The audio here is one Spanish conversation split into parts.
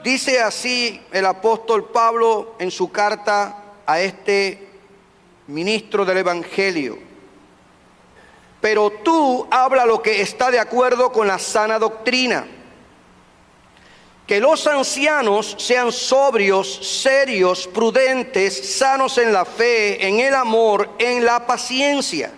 Dice así el apóstol Pablo en su carta a este ministro del Evangelio: pero tú habla lo que está de acuerdo con la sana doctrina. Que los ancianos sean sobrios, serios, prudentes, sanos en la fe, en el amor, en la paciencia.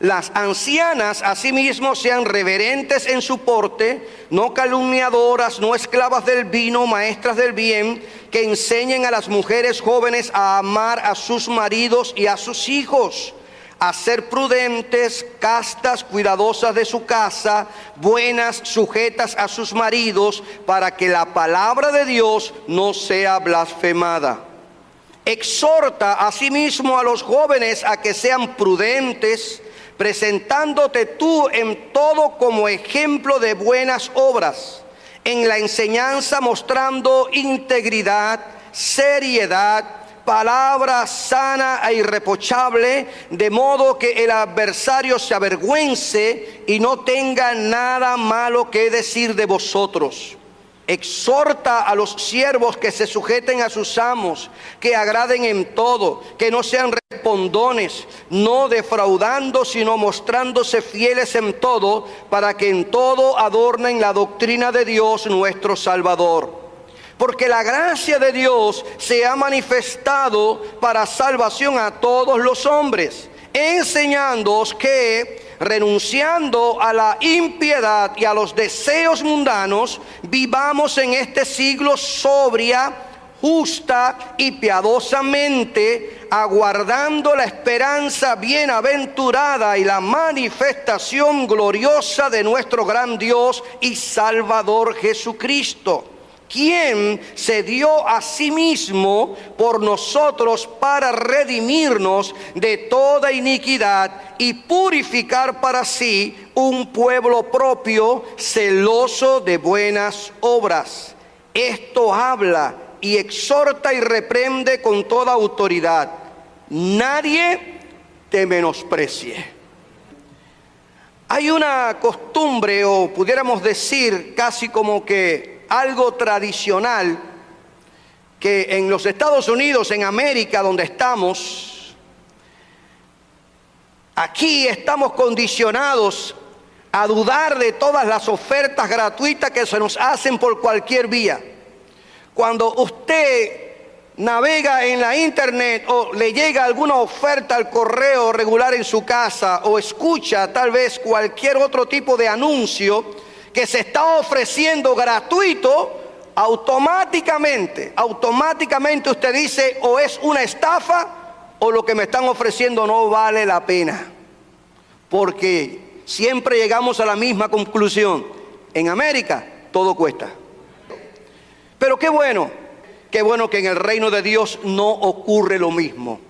Las ancianas asimismo sean reverentes en su porte, no calumniadoras, no esclavas del vino, maestras del bien, que enseñen a las mujeres jóvenes a amar a sus maridos y a sus hijos, a ser prudentes, castas, cuidadosas de su casa, buenas, sujetas a sus maridos, para que la palabra de Dios no sea blasfemada. Exhorta asimismo a los jóvenes a que sean prudentes, presentándote tú en todo como ejemplo de buenas obras, en la enseñanza mostrando integridad, seriedad, palabra sana e irreprochable, de modo que el adversario se avergüence y no tenga nada malo que decir de vosotros. Exhorta a los siervos que se sujeten a sus amos, que agraden en todo, que no sean respondones, no defraudando, sino mostrándose fieles en todo, para que en todo adornen la doctrina de Dios nuestro Salvador. Porque la gracia de Dios se ha manifestado para salvación a todos los hombres, enseñándoos que, renunciando a la impiedad y a los deseos mundanos, vivamos en este siglo sobria, justa y piadosamente, aguardando la esperanza bienaventurada y la manifestación gloriosa de nuestro gran Dios y Salvador Jesucristo, quien se dio a sí mismo por nosotros para redimirnos de toda iniquidad y purificar para sí un pueblo propio, celoso de buenas obras. Esto habla y exhorta y reprende con toda autoridad. Nadie te menosprecie. Hay una costumbre, o pudiéramos decir casi como que algo tradicional, que en los Estados Unidos, en América, donde estamos, aquí estamos condicionados a dudar de todas las ofertas gratuitas que se nos hacen por cualquier vía. Cuando usted navega en la internet o le llega alguna oferta al correo regular en su casa, o escucha tal vez cualquier otro tipo de anuncio que se está ofreciendo gratuito, automáticamente usted dice: o es una estafa, o lo que me están ofreciendo no vale la pena. Porque siempre llegamos a la misma conclusión: en América todo cuesta. Pero qué bueno que en el reino de Dios no ocurre lo mismo.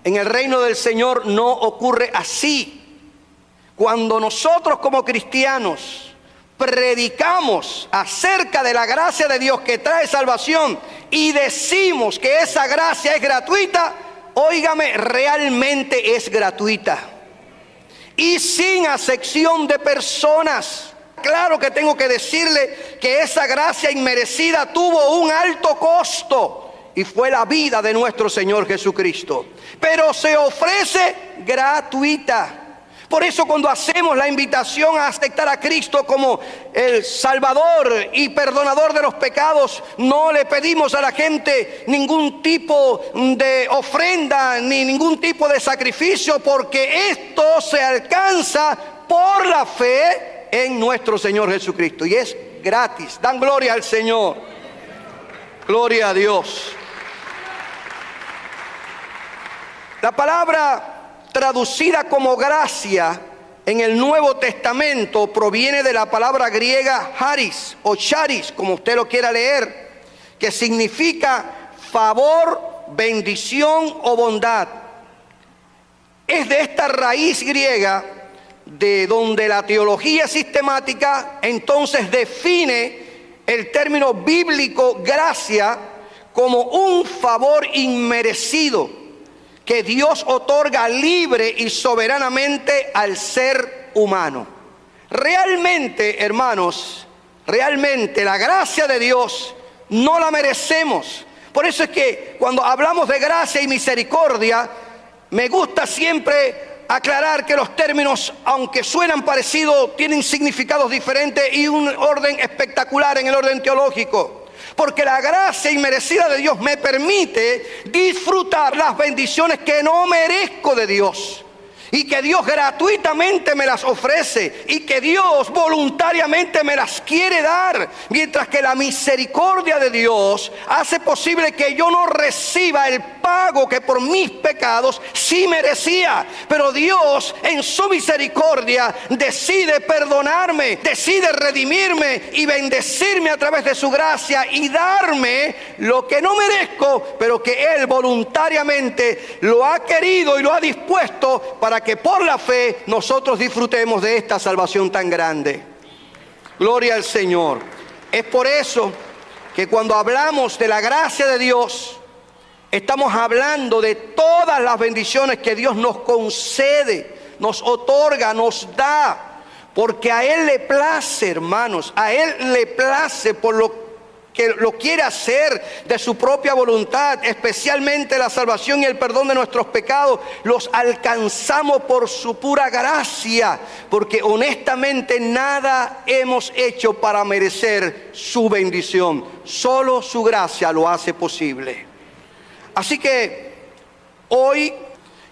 En el reino del Señor no ocurre así. Cuando nosotros como cristianos predicamos acerca de la gracia de Dios que trae salvación y decimos que esa gracia es gratuita, óigame, realmente es gratuita y sin acepción de personas. Claro que tengo que decirle que esa gracia inmerecida tuvo un alto costo, y fue la vida de nuestro Señor Jesucristo, pero se ofrece gratuita. Por eso, cuando hacemos la invitación a aceptar a Cristo como el Salvador y perdonador de los pecados, no le pedimos a la gente ningún tipo de ofrenda ni ningún tipo de sacrificio, porque esto se alcanza por la fe en nuestro Señor Jesucristo, y es gratis. Dan gloria al Señor. Gloria a Dios. La palabra traducida como gracia en el Nuevo Testamento proviene de la palabra griega charis o charis, como usted lo quiera leer, que significa favor, bendición o bondad. Es de esta raíz griega de donde la teología sistemática entonces define el término bíblico gracia como un favor inmerecido que Dios otorga libre y soberanamente al ser humano. Realmente, hermanos, realmente la gracia de Dios no la merecemos. Por eso es que cuando hablamos de gracia y misericordia, me gusta siempre aclarar que los términos, aunque suenan parecidos, tienen significados diferentes y un orden espectacular en el orden teológico. Porque la gracia inmerecida de Dios me permite disfrutar las bendiciones que no merezco de Dios. Y que Dios gratuitamente me las ofrece. Y que Dios voluntariamente me las quiere dar. Mientras que la misericordia de Dios hace posible que yo no reciba el pago que por mis pecados sí merecía. Pero Dios en su misericordia decide perdonarme, decide redimirme y bendecirme a través de su gracia y darme lo que no merezco, pero que Él voluntariamente lo ha querido y lo ha dispuesto para que por la fe nosotros disfrutemos de esta salvación tan grande. Gloria al Señor. Es por eso que cuando hablamos de la gracia de Dios, estamos hablando de todas las bendiciones que Dios nos concede, nos otorga, nos da, porque a Él le place, hermanos, a Él le place por lo que lo quiere hacer de su propia voluntad, especialmente la salvación y el perdón de nuestros pecados, los alcanzamos por su pura gracia, porque honestamente nada hemos hecho para merecer su bendición, solo su gracia lo hace posible. Así que hoy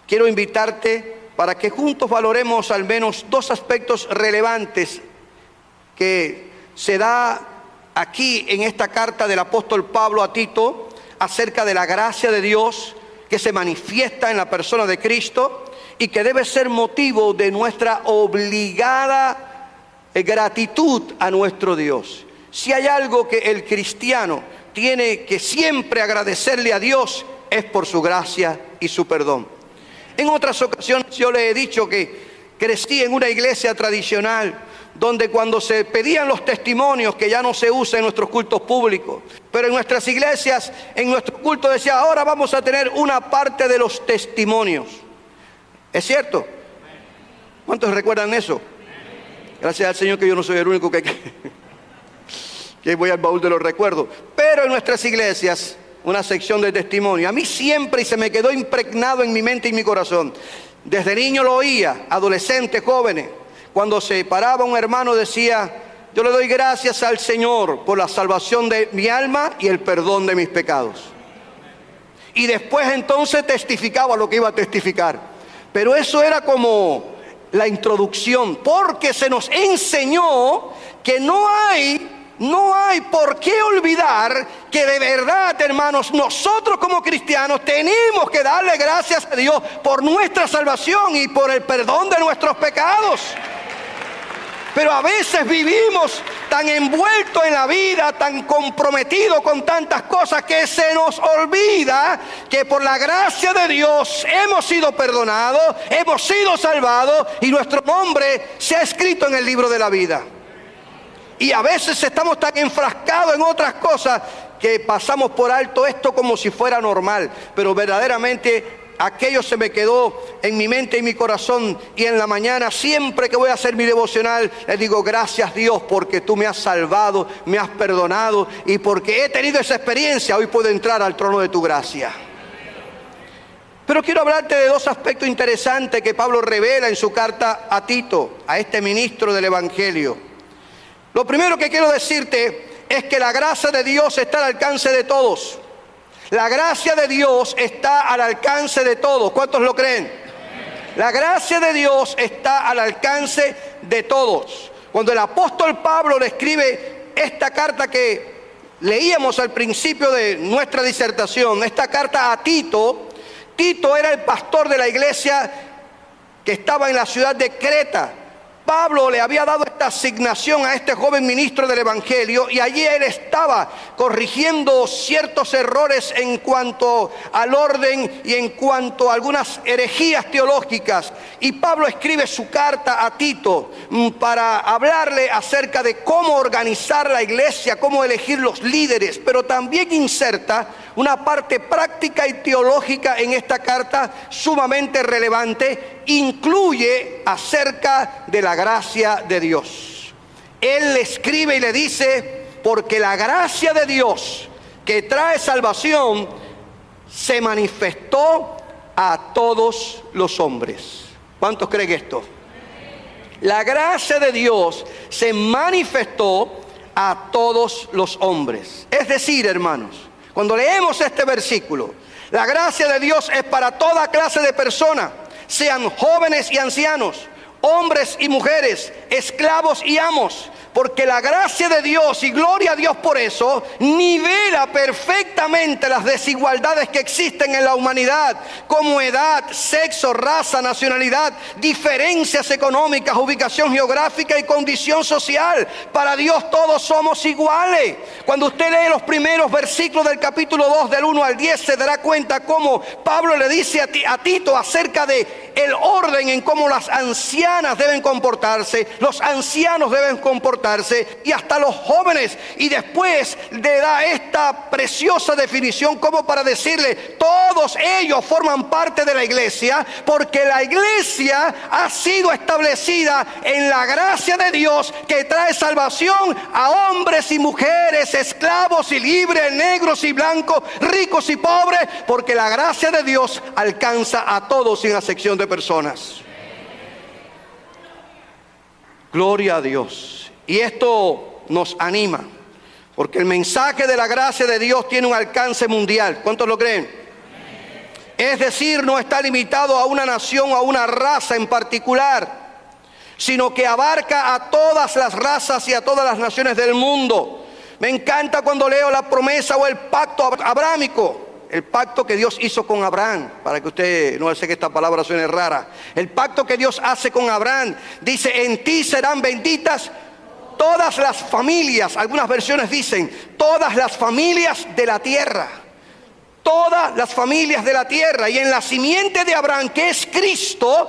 quiero invitarte para que juntos valoremos al menos dos aspectos relevantes que se da aquí en esta carta del apóstol Pablo a Tito acerca de la gracia de Dios que se manifiesta en la persona de Cristo y que debe ser motivo de nuestra obligada gratitud a nuestro Dios. Si hay algo que el cristiano tiene que siempre agradecerle a Dios, es por su gracia y su perdón. En otras ocasiones yo le he dicho que crecí en una iglesia tradicional donde cuando se pedían los testimonios, que ya no se usa en nuestros cultos públicos, pero en nuestras iglesias, en nuestro culto decía, ahora vamos a tener una parte de los testimonios. ¿Es cierto? ¿Cuántos recuerdan eso? Gracias al Señor que yo no soy el único que voy al baúl de los recuerdos. Pero en nuestras iglesias, una sección de testimonio. A mí siempre, y se me quedó impregnado en mi mente y mi corazón, desde niño lo oía, adolescentes, jóvenes. Cuando se paraba un hermano decía, yo le doy gracias al Señor por la salvación de mi alma y el perdón de mis pecados. Y después entonces testificaba lo que iba a testificar. Pero eso era como la introducción, porque se nos enseñó que no hay por qué olvidar que de verdad, hermanos, nosotros como cristianos tenemos que darle gracias a Dios por nuestra salvación y por el perdón de nuestros pecados. Pero a veces vivimos tan envueltos en la vida, tan comprometidos con tantas cosas que se nos olvida que por la gracia de Dios hemos sido perdonados, hemos sido salvados y nuestro nombre se ha escrito en el libro de la vida. Y a veces estamos tan enfrascados en otras cosas que pasamos por alto esto como si fuera normal. Pero verdaderamente aquello se me quedó en mi mente y mi corazón. Y en la mañana, siempre que voy a hacer mi devocional, le digo gracias Dios porque tú me has salvado, me has perdonado. Y porque he tenido esa experiencia, hoy puedo entrar al trono de tu gracia. Pero quiero hablarte de dos aspectos interesantes que Pablo revela en su carta a Tito, a este ministro del Evangelio. Lo primero que quiero decirte es que la gracia de Dios está al alcance de todos. La gracia de Dios está al alcance de todos. ¿Cuántos lo creen? La gracia de Dios está al alcance de todos. Cuando el apóstol Pablo le escribe esta carta que leíamos al principio de nuestra disertación, esta carta a Tito, Tito era el pastor de la iglesia que estaba en la ciudad de Creta. Pablo le había dado esta asignación a este joven ministro del Evangelio y allí él estaba corrigiendo ciertos errores en cuanto al orden y en cuanto a algunas herejías teológicas. Y Pablo escribe su carta a Tito para hablarle acerca de cómo organizar la iglesia, cómo elegir los líderes, pero también inserta una parte práctica y teológica en esta carta sumamente relevante. Incluye acerca de la gracia de Dios. él le escribe y le dice: porque la gracia de Dios que trae salvación se manifestó a todos los hombres. ¿Cuántos creen esto? La gracia de Dios se manifestó a todos los hombres. Es decir, hermanos, cuando leemos este versículo, la gracia de Dios es para toda clase de personas, sean jóvenes y ancianos, hombres y mujeres, esclavos y amos. Porque la gracia de Dios, y gloria a Dios por eso, nivela perfectamente las desigualdades que existen en la humanidad, como edad, sexo, raza, nacionalidad, diferencias económicas, ubicación geográfica y condición social. Para Dios todos somos iguales. Cuando usted lee los primeros versículos del capítulo 2, del 1 al 10, se dará cuenta cómo Pablo le dice a Tito acerca de el orden en cómo las ancianas deben comportarse, los ancianos deben comportarse, y hasta los jóvenes. Y después le da esta preciosa definición como para decirle: todos ellos forman parte de la iglesia, porque la iglesia ha sido establecida en la gracia de Dios que trae salvación a hombres y mujeres, esclavos y libres, negros y blancos, ricos y pobres, porque la gracia de Dios alcanza a todos sin acepción de personas. Gloria a Dios. Y esto nos anima, porque el mensaje de la gracia de Dios tiene un alcance mundial. ¿Cuántos lo creen? Es decir, no está limitado a una nación o a una raza en particular, sino que abarca a todas las razas y a todas las naciones del mundo. Me encanta cuando leo la promesa o el pacto abrámico. El pacto que Dios hizo con Abraham, para que usted no sé que esta palabra suene rara. El pacto que Dios hace con Abraham, dice: en ti serán benditas todas las familias. Algunas versiones dicen: todas las familias de la tierra. Todas las familias de la tierra. Y en la simiente de Abraham, que es Cristo,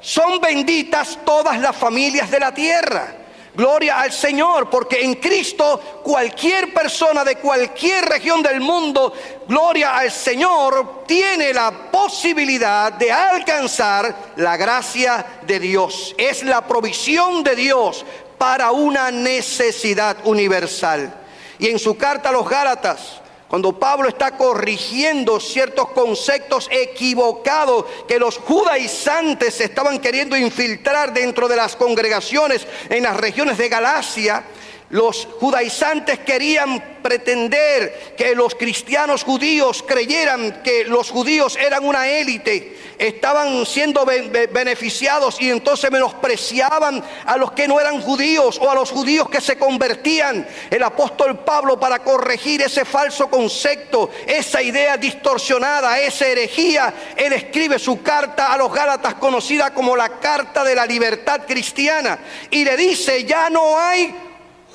son benditas todas las familias de la tierra. Gloria al Señor, porque en Cristo cualquier persona de cualquier región del mundo, gloria al Señor, tiene la posibilidad de alcanzar la gracia de Dios. Es la provisión de Dios para una necesidad universal. Y en su carta a los Gálatas, cuando Pablo está corrigiendo ciertos conceptos equivocados que los judaizantes estaban queriendo infiltrar dentro de las congregaciones en las regiones de Galacia, los judaizantes querían pretender que los cristianos judíos creyeran que los judíos eran una élite, estaban siendo beneficiados, y entonces menospreciaban a los que no eran judíos o a los judíos que se convertían. El apóstol Pablo, para corregir ese falso concepto, esa idea distorsionada, esa herejía, él escribe su carta a los Gálatas, conocida como la Carta de la Libertad Cristiana, y le dice: ya no hay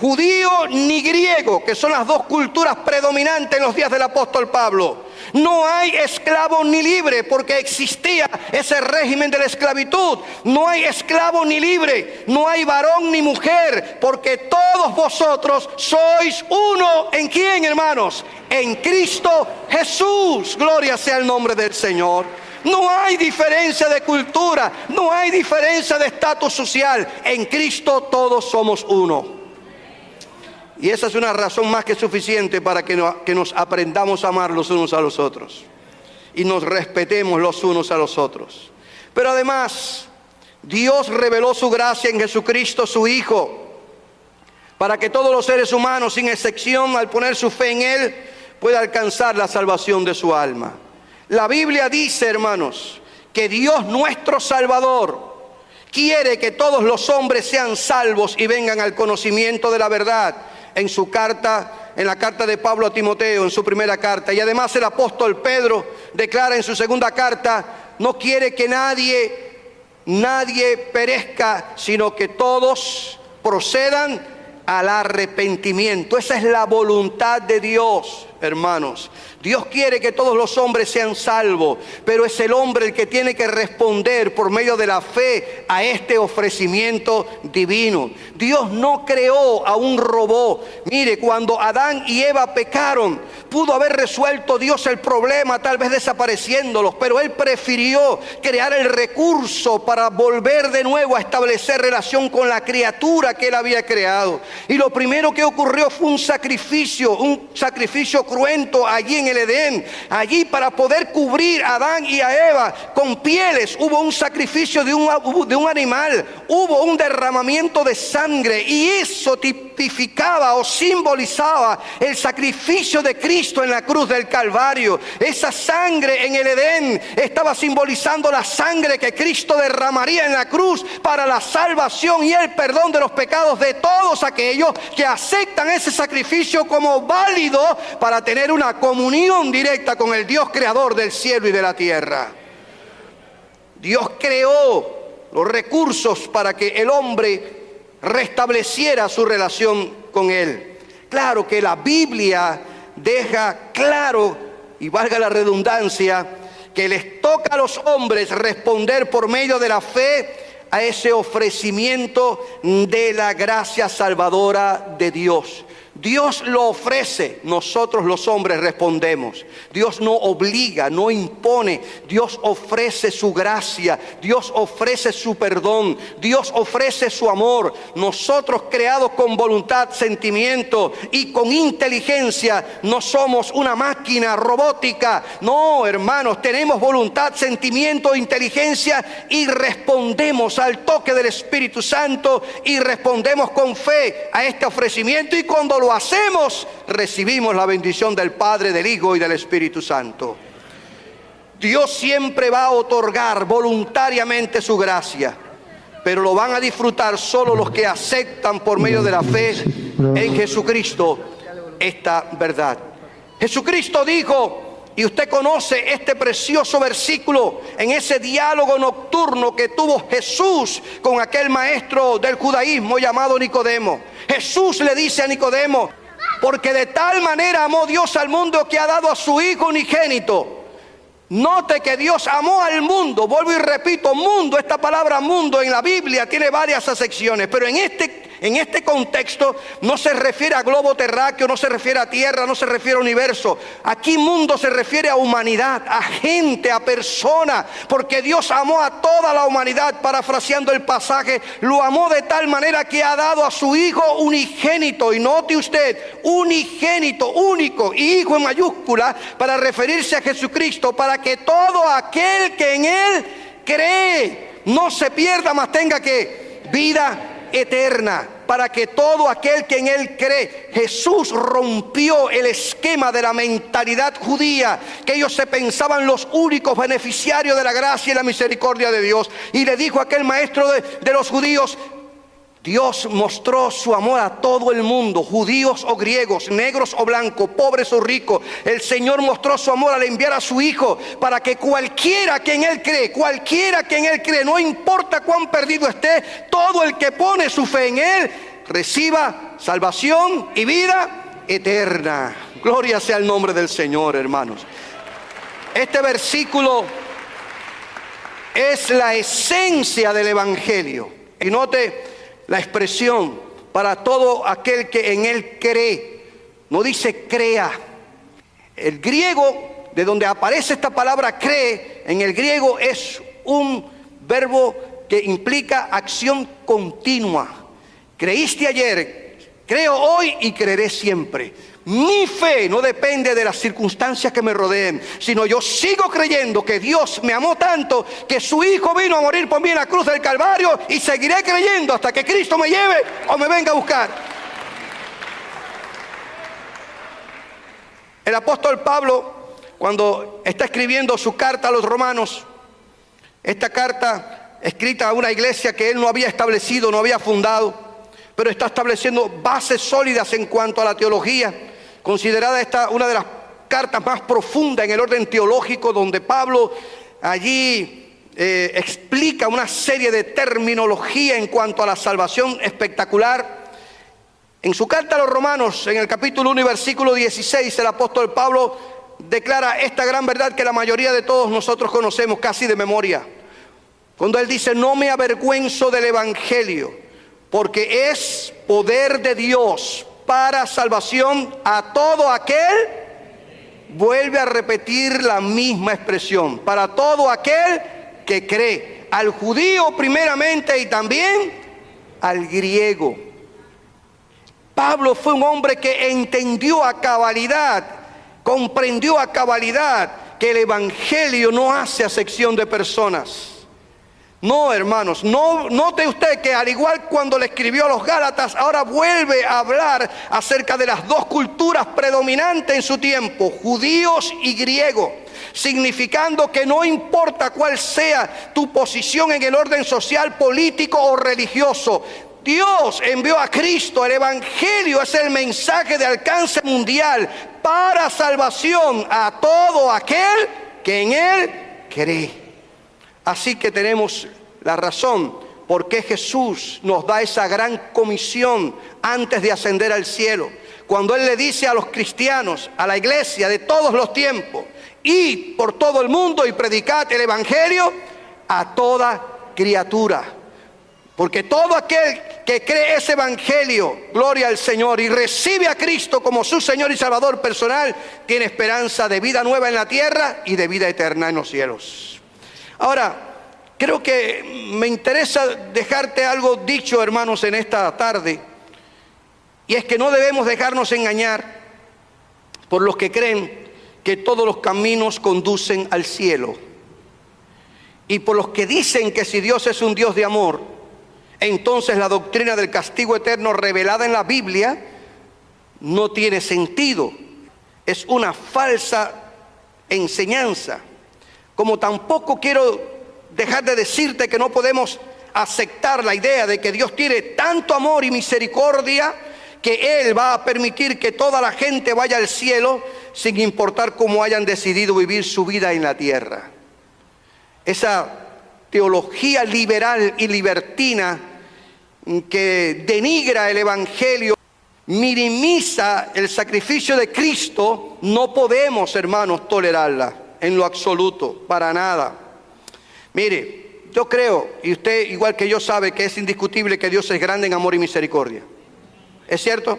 judío ni griego, que son las dos culturas predominantes en los días del apóstol Pablo. No hay esclavo ni libre, porque existía ese régimen de la esclavitud. No hay esclavo ni libre, no hay varón ni mujer, porque todos vosotros sois uno. ¿En quién, hermanos? En Cristo Jesús. Gloria sea el nombre del Señor. No hay diferencia de cultura, no hay diferencia de estatus social. En Cristo todos somos uno. Y esa es una razón más que suficiente para que nos aprendamos a amar los unos a los otros y nos respetemos los unos a los otros. Pero además, Dios reveló su gracia en Jesucristo, su Hijo, para que todos los seres humanos, sin excepción, al poner su fe en Él, pueda alcanzar la salvación de su alma. La Biblia dice, hermanos, que Dios nuestro Salvador quiere que todos los hombres sean salvos y vengan al conocimiento de la verdad. En su carta, en la carta de Pablo a Timoteo, en su primera carta. Y además el apóstol Pedro declara en su segunda carta: no quiere que nadie perezca, sino que todos procedan al arrepentimiento. Esa es la voluntad de Dios. hermanos. Dios quiere que todos los hombres sean salvos, pero es el hombre el que tiene que responder por medio de la fe a este ofrecimiento divino. Dios no creó a un robot. Mire, cuando Adán y Eva pecaron, pudo haber resuelto Dios el problema, tal vez desapareciéndolos, pero Él prefirió crear el recurso para volver de nuevo a establecer relación con la criatura que Él había creado. Y lo primero que ocurrió fue un sacrificio cruento allí en el Edén. Allí, para poder cubrir a Adán y a Eva con pieles, hubo un sacrificio de un animal, hubo un derramamiento de sangre, y eso tipificaba o simbolizaba el sacrificio de Cristo en la cruz del Calvario. Esa sangre en el Edén estaba simbolizando la sangre que Cristo derramaría en la cruz para la salvación y el perdón de los pecados de todos aquellos que aceptan ese sacrificio como válido para tener una comunión directa con el Dios creador del cielo y de la tierra. Dios creó los recursos para que el hombre restableciera su relación con Él. Claro que la Biblia deja claro, y valga la redundancia, que les toca a los hombres responder por medio de la fe a ese ofrecimiento de la gracia salvadora de Dios. Dios lo ofrece, nosotros los hombres respondemos. Dios no obliga, no impone. Dios ofrece su gracia, Dios ofrece su perdón, Dios ofrece su amor. Nosotros, creados con voluntad, sentimiento y con inteligencia, no somos una máquina robótica. No, hermanos, tenemos voluntad, sentimiento, inteligencia, y respondemos al toque del Espíritu Santo y respondemos con fe a este ofrecimiento, y cuando lo hacemos, recibimos la bendición del Padre, del Hijo y del Espíritu Santo. Dios siempre va a otorgar voluntariamente su gracia, pero lo van a disfrutar solo los que aceptan por medio de la fe en Jesucristo esta verdad. Jesucristo dijo, y usted conoce este precioso versículo en ese diálogo nocturno que tuvo Jesús con aquel maestro del judaísmo llamado Nicodemo. Jesús le dice a Nicodemo: porque de tal manera amó Dios al mundo que ha dado a su Hijo unigénito. Note que Dios amó al mundo. Vuelvo y repito, mundo. Esta palabra mundo en la Biblia tiene varias acepciones, pero en este contexto no se refiere a globo terráqueo, no se refiere a tierra, no se refiere a universo. Aquí mundo se refiere a humanidad, a gente, a persona, porque Dios amó a toda la humanidad. Parafraseando el pasaje, lo amó de tal manera que ha dado a su Hijo unigénito. Y note usted, unigénito, único, y Hijo en mayúscula, para referirse a Jesucristo, para que todo aquel que en Él cree no se pierda, mas tenga que vida eterna. Para que todo aquel que en Él cree. Jesús rompió el esquema de la mentalidad judía, que ellos se pensaban los únicos beneficiarios de la gracia y la misericordia de Dios, y le dijo a aquel maestro de los judíos: Dios mostró su amor a todo el mundo, judíos o griegos, negros o blancos, pobres o ricos. El Señor mostró su amor al enviar a su Hijo para que cualquiera que en Él cree, no importa cuán perdido esté, todo el que pone su fe en Él, reciba salvación y vida eterna. Gloria sea el nombre del Señor, hermanos. Este versículo es la esencia del Evangelio. Y note la expresión: para todo aquel que en Él cree. No dice crea. El griego, de donde aparece esta palabra cree, en el griego es un verbo que implica acción continua. Creíste ayer, creo hoy y creeré siempre. Mi fe no depende de las circunstancias que me rodeen, sino yo sigo creyendo que Dios me amó tanto que su Hijo vino a morir por mí en la cruz del Calvario, y seguiré creyendo hasta que Cristo me lleve o me venga a buscar. El apóstol Pablo, cuando está escribiendo su carta a los romanos, esta carta escrita a una iglesia que él no había establecido, no había fundado, pero está estableciendo bases sólidas en cuanto a la teología, considerada esta una de las cartas más profundas en el orden teológico, donde Pablo allí explica una serie de terminología en cuanto a la salvación espectacular. En su carta a los Romanos, en el capítulo 1 y versículo 16, el apóstol Pablo declara esta gran verdad que la mayoría de todos nosotros conocemos casi de memoria. Cuando él dice: no me avergüenzo del evangelio, porque es poder de Dios para salvación a todo aquel, vuelve a repetir la misma expresión, para todo aquel que cree, al judío primeramente y también al griego. Pablo fue un hombre que entendió a cabalidad, comprendió a cabalidad que el evangelio no hace acepción de personas. No, hermanos, no note usted que al igual cuando le escribió a los Gálatas, ahora vuelve a hablar acerca de las dos culturas predominantes en su tiempo, judíos y griegos, significando que no importa cuál sea tu posición en el orden social, político o religioso, Dios envió a Cristo. El evangelio es el mensaje de alcance mundial para salvación a todo aquel que en él cree. Así que tenemos la razón por qué Jesús nos da esa gran comisión antes de ascender al cielo. Cuando Él le dice a los cristianos, a la iglesia de todos los tiempos: id por todo el mundo y predicad el evangelio a toda criatura. Porque todo aquel que cree ese evangelio, gloria al Señor, y recibe a Cristo como su Señor y Salvador personal, tiene esperanza de vida nueva en la tierra y de vida eterna en los cielos. Ahora, creo que me interesa dejarte algo dicho, hermanos, en esta tarde. Y es que no debemos dejarnos engañar por los que creen que todos los caminos conducen al cielo. Y por los que dicen que si Dios es un Dios de amor, entonces la doctrina del castigo eterno revelada en la Biblia no tiene sentido. Es una falsa enseñanza. Como tampoco quiero dejar de decirte que no podemos aceptar la idea de que Dios tiene tanto amor y misericordia que Él va a permitir que toda la gente vaya al cielo sin importar cómo hayan decidido vivir su vida en la tierra. Esa teología liberal y libertina que denigra el evangelio, minimiza el sacrificio de Cristo, no podemos, hermanos, tolerarla en lo absoluto, para nada. Mire, yo creo, y usted igual que yo sabe, que es indiscutible que Dios es grande en amor y misericordia. ¿Es cierto?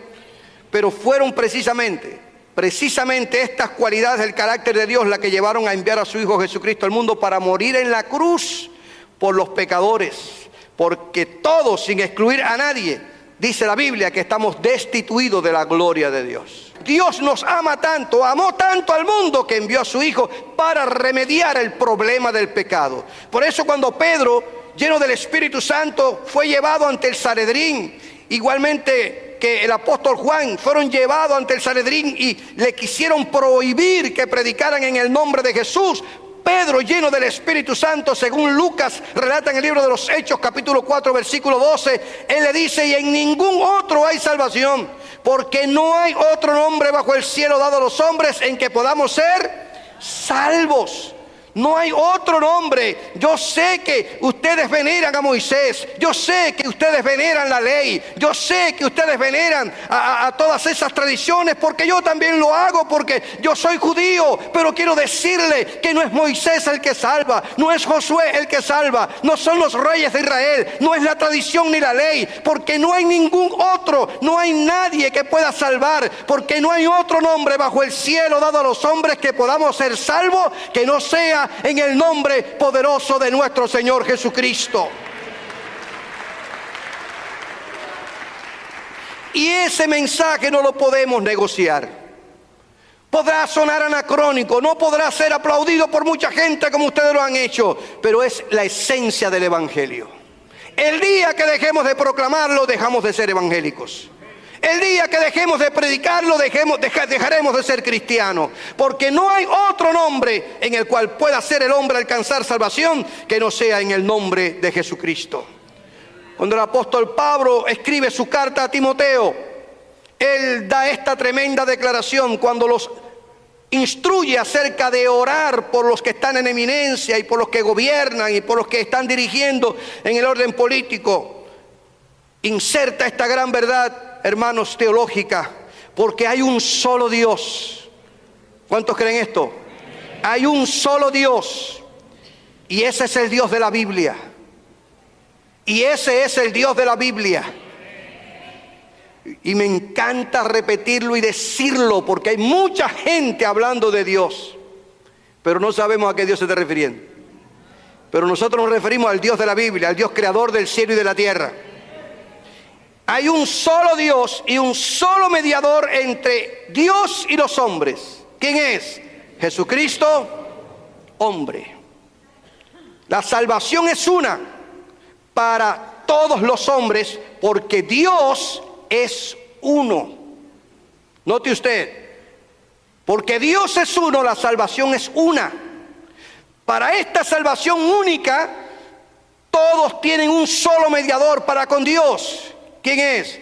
Pero fueron precisamente estas cualidades del carácter de Dios las que llevaron a enviar a su Hijo Jesucristo al mundo para morir en la cruz por los pecadores. Porque todos, sin excluir a nadie, dice la Biblia que estamos destituidos de la gloria de Dios. Dios nos ama tanto, amó tanto al mundo que envió a su Hijo para remediar el problema del pecado. Por eso cuando Pedro, lleno del Espíritu Santo, fue llevado ante el Sanedrín, igualmente que el apóstol Juan, fueron llevados ante el Sanedrín y le quisieron prohibir que predicaran en el nombre de Jesús, Pedro, lleno del Espíritu Santo, según Lucas relata en el libro de los Hechos, capítulo 4, versículo 12, él le dice: y en ningún otro hay salvación, porque no hay otro nombre bajo el cielo dado a los hombres en que podamos ser salvos. No hay otro nombre. Yo sé que ustedes veneran a Moisés, yo sé que ustedes veneran la ley, yo sé que ustedes veneran a todas esas tradiciones, porque yo también lo hago, porque yo soy judío. Pero quiero decirle que no es Moisés el que salva, no es Josué el que salva, no son los reyes de Israel, no es la tradición ni la ley, porque no hay ningún otro, no hay nadie que pueda salvar, porque no hay otro nombre bajo el cielo dado a los hombres que podamos ser salvos que no sea en el nombre poderoso de nuestro Señor Jesucristo. Y ese mensaje no lo podemos negociar. Podrá sonar anacrónico, no podrá ser aplaudido por mucha gente como ustedes lo han hecho, pero es la esencia del evangelio. El día que dejemos de proclamarlo, dejamos de ser evangélicos. El día que dejemos de predicarlo, dejaremos de ser cristianos. Porque no hay otro nombre en el cual pueda ser el hombre alcanzar salvación que no sea en el nombre de Jesucristo. Cuando el apóstol Pablo escribe su carta a Timoteo, él da esta tremenda declaración cuando los instruye acerca de orar por los que están en eminencia y por los que gobiernan y por los que están dirigiendo en el orden político. Inserta esta gran verdad hermanos, teológica, porque hay un solo Dios. ¿Cuántos creen esto? Hay un solo Dios, y ese es el Dios de la Biblia. Y ese es el Dios de la Biblia. Y me encanta repetirlo y decirlo, porque hay mucha gente hablando de Dios, pero no sabemos a qué Dios se está refiriendo. Pero nosotros nos referimos al Dios de la Biblia, al Dios creador del cielo y de la tierra. Hay un solo Dios y un solo mediador entre Dios y los hombres. ¿Quién es? Jesucristo, hombre. La salvación es una para todos los hombres, porque Dios es uno. Note usted, porque Dios es uno, la salvación es una. Para esta salvación única, todos tienen un solo mediador para con Dios. ¿Quién es?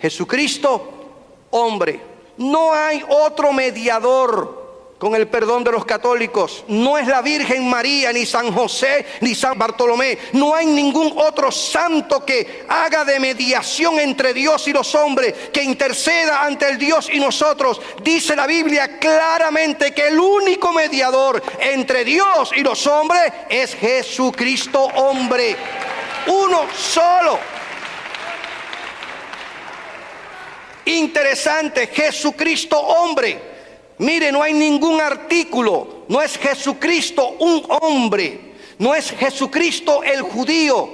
Jesucristo, hombre. No hay otro mediador, con el perdón de los católicos. No es la Virgen María, ni San José, ni San Bartolomé. No hay ningún otro santo que haga de mediación entre Dios y los hombres, que interceda ante el Dios y nosotros. Dice la Biblia claramente que el único mediador entre Dios y los hombres es Jesucristo, hombre. Uno solo. Interesante, Jesucristo, hombre. Mire, no hay ningún artículo. No es Jesucristo un hombre. No es Jesucristo el judío.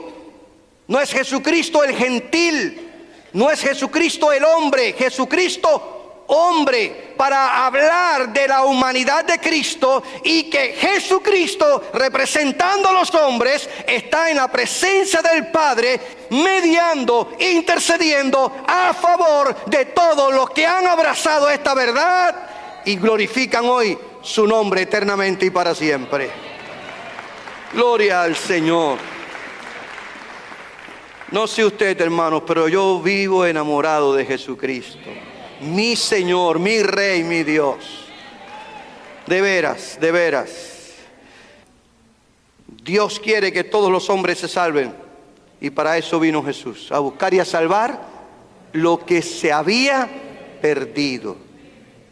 No es Jesucristo el gentil. No es Jesucristo el hombre. Jesucristo hombre, para hablar de la humanidad de Cristo, y que Jesucristo, representando a los hombres, está en la presencia del Padre, mediando, intercediendo a favor de todos los que han abrazado esta verdad y glorifican hoy su nombre eternamente y para siempre. Gloria al Señor. No sé usted, hermanos, pero yo vivo enamorado de Jesucristo, mi Señor, mi Rey, mi Dios. De veras, de veras. Dios quiere que todos los hombres se salven, y para eso vino Jesús, a buscar y a salvar lo que se había perdido.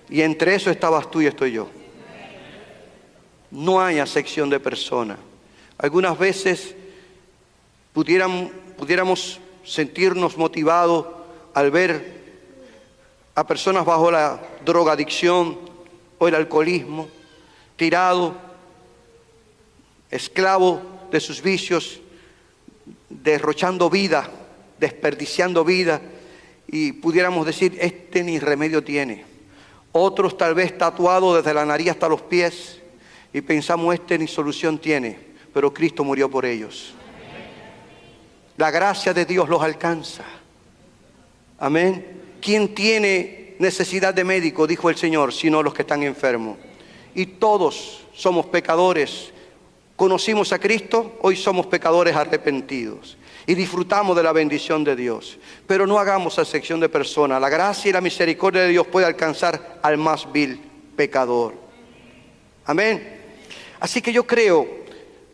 Y entre eso estabas tú y estoy yo. No hay acepción de persona. Algunas veces pudiéramos sentirnos motivados al ver a personas bajo la drogadicción o el alcoholismo, tirado, esclavo de sus vicios, derrochando vida, desperdiciando vida, y pudiéramos decir, este ni remedio tiene. Otros tal vez tatuados desde la nariz hasta los pies, y pensamos, este ni solución tiene, pero Cristo murió por ellos. La gracia de Dios los alcanza. Amén. ¿Quién tiene necesidad de médico? Dijo el Señor, sino los que están enfermos. Y todos somos pecadores. Conocimos a Cristo, hoy somos pecadores arrepentidos y disfrutamos de la bendición de Dios. Pero no hagamos acepción de persona. La gracia y la misericordia de Dios puede alcanzar al más vil pecador. Amén. Así que yo creo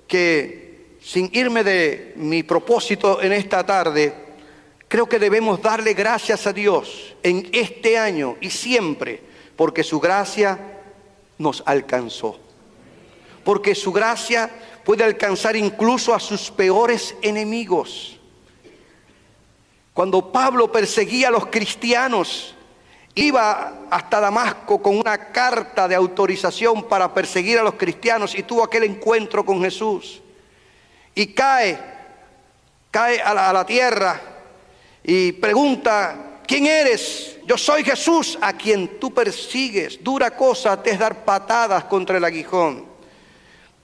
que, sin irme de mi propósito en esta tarde, creo que debemos darle gracias a Dios en este año y siempre, porque su gracia nos alcanzó. Porque su gracia puede alcanzar incluso a sus peores enemigos. Cuando Pablo perseguía a los cristianos, iba hasta Damasco con una carta de autorización para perseguir a los cristianos, y tuvo aquel encuentro con Jesús. Y cae a la tierra y pregunta, ¿quién eres? Yo soy Jesús, a quien tú persigues. Dura cosa te es dar patadas contra el aguijón.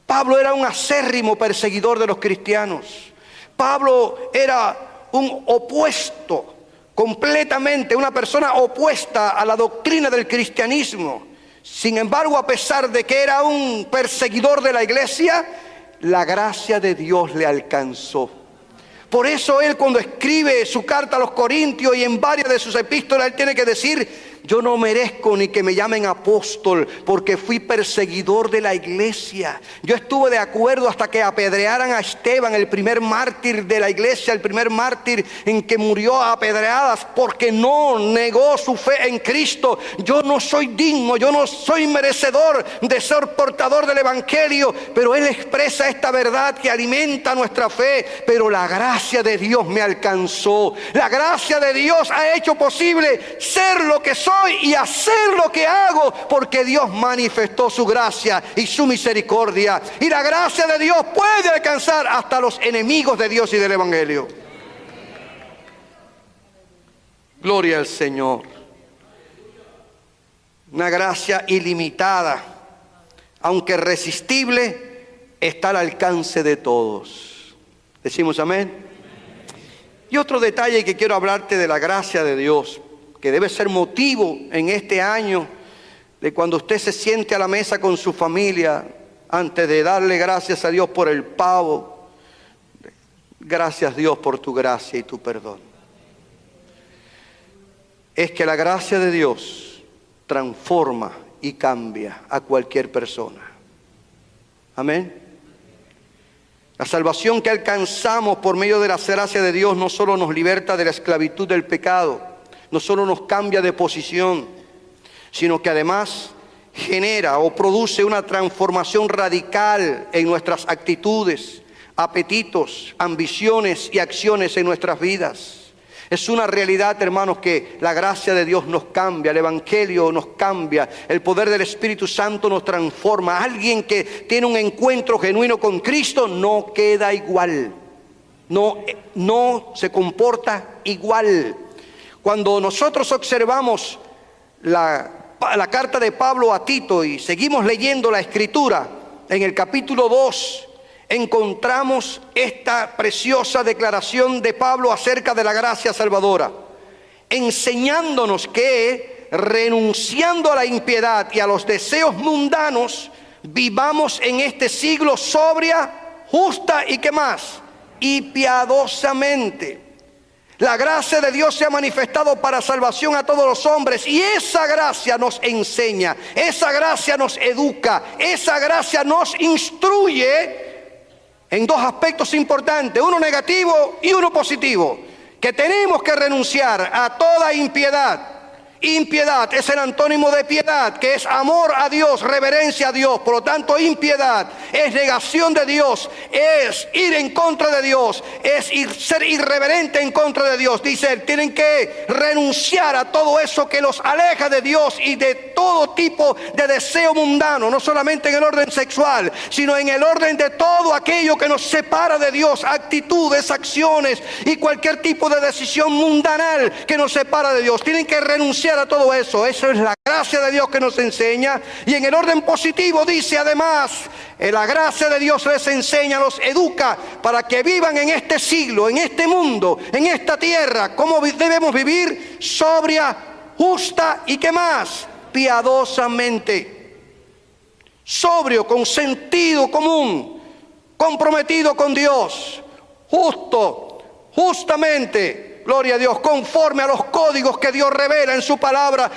Pablo era un acérrimo perseguidor de los cristianos. Pablo era un opuesto, completamente, una persona opuesta a la doctrina del cristianismo. Sin embargo, a pesar de que era un perseguidor de la iglesia, la gracia de Dios le alcanzó. Por eso él, cuando escribe su carta a los Corintios y en varias de sus epístolas, él tiene que decir: yo no merezco ni que me llamen apóstol, porque fui perseguidor de la iglesia. Yo estuve de acuerdo hasta que apedrearan a Esteban, el primer mártir de la iglesia, el primer mártir en que murió a apedreadas, porque no negó su fe en Cristo. Yo no soy digno, yo no soy merecedor de ser portador del evangelio, pero él expresa esta verdad que alimenta nuestra fe. Pero la gracia de Dios me alcanzó. La gracia de Dios ha hecho posible ser lo que soy y hacer lo que hago, porque Dios manifestó su gracia y su misericordia. Y la gracia de Dios puede alcanzar hasta los enemigos de Dios y del evangelio. Gloria al Señor. Una gracia ilimitada, aunque irresistible, está al alcance de todos. ¿Decimos amén? Y otro detalle que quiero hablarte de la gracia de Dios, que debe ser motivo en este año de cuando usted se siente a la mesa con su familia, antes de darle gracias a Dios por el pavo, gracias Dios por tu gracia y tu perdón. Es que la gracia de Dios transforma y cambia a cualquier persona. Amén. La salvación que alcanzamos por medio de la gracia de Dios no solo nos liberta de la esclavitud del pecado, no solo nos cambia de posición, sino que además genera o produce una transformación radical en nuestras actitudes, apetitos, ambiciones y acciones en nuestras vidas. Es una realidad, hermanos, que la gracia de Dios nos cambia, el evangelio nos cambia, el poder del Espíritu Santo nos transforma. Alguien que tiene un encuentro genuino con Cristo no queda igual, no se comporta igual. Cuando nosotros observamos la carta de Pablo a Tito y seguimos leyendo la Escritura, en el capítulo 2 encontramos esta preciosa declaración de Pablo acerca de la gracia salvadora, enseñándonos que, renunciando a la impiedad y a los deseos mundanos, vivamos en este siglo sobria, justa y ¿qué más? Y piadosamente. La gracia de Dios se ha manifestado para salvación a todos los hombres, y esa gracia nos enseña, esa gracia nos educa, esa gracia nos instruye en dos aspectos importantes, uno negativo y uno positivo, que tenemos que renunciar a toda impiedad. Impiedad es el antónimo de piedad, que es amor a Dios, reverencia a Dios. Por lo tanto, impiedad es negación de Dios, es ir en contra de Dios, es ser irreverente en contra de Dios. Dice, tienen que renunciar a todo eso que los aleja de Dios y de todo tipo de deseo mundano, no solamente en el orden sexual, sino en el orden de todo aquello que nos separa de Dios, actitudes, acciones y cualquier tipo de decisión mundanal que nos separa de Dios. Tienen que renunciar a todo eso. Eso es la gracia de Dios que nos enseña. Y en el orden positivo dice además, la gracia de Dios les enseña, los educa para que vivan en este siglo, en este mundo, en esta tierra. ¿Cómo debemos vivir? Sobria, justa y ¿qué más? Piadosamente. Sobrio, con sentido común, comprometido con Dios, justo, justamente. Gloria a Dios, conforme a los códigos que Dios revela en su palabra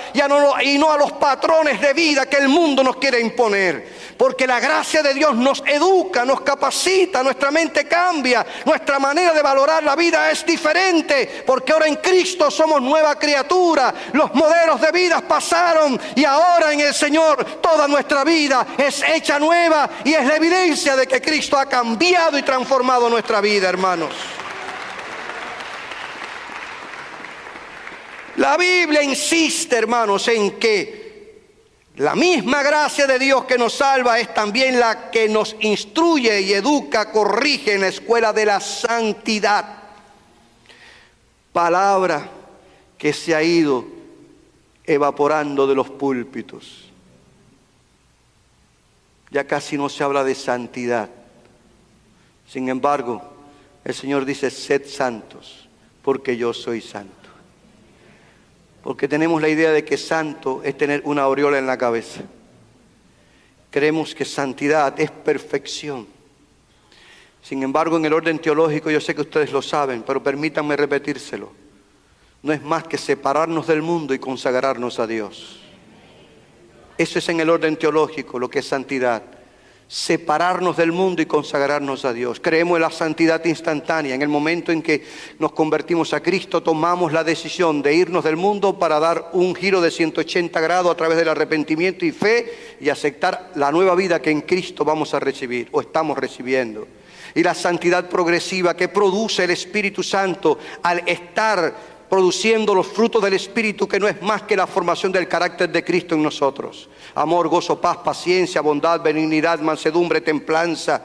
y no a los patrones de vida que el mundo nos quiere imponer. Porque la gracia de Dios nos educa, nos capacita, nuestra mente cambia, nuestra manera de valorar la vida es diferente, porque ahora en Cristo somos nueva criatura. Los modelos de vida pasaron y ahora en el Señor toda nuestra vida es hecha nueva, y es la evidencia de que Cristo ha cambiado y transformado nuestra vida, hermanos. La Biblia insiste, hermanos, en que la misma gracia de Dios que nos salva es también la que nos instruye y educa, corrige en la escuela de la santidad. Palabra que se ha ido evaporando de los púlpitos. Ya casi no se habla de santidad. Sin embargo, el Señor dice, sed santos, porque yo soy santo. Porque tenemos la idea de que santo es tener una aureola en la cabeza. Creemos que santidad es perfección. Sin embargo, en el orden teológico, yo sé que ustedes lo saben, pero permítanme repetírselo. No es más que separarnos del mundo y consagrarnos a Dios. Eso es en el orden teológico lo que es santidad. Separarnos del mundo y consagrarnos a Dios. Creemos en la santidad instantánea. En el momento en que nos convertimos a Cristo, tomamos la decisión de irnos del mundo para dar un giro de 180 grados a través del arrepentimiento y fe y aceptar la nueva vida que en Cristo vamos a recibir o estamos recibiendo. Y la santidad progresiva que produce el Espíritu Santo al estar produciendo los frutos del Espíritu, que no es más que la formación del carácter de Cristo en nosotros. Amor, gozo, paz, paciencia, bondad, benignidad, mansedumbre, templanza.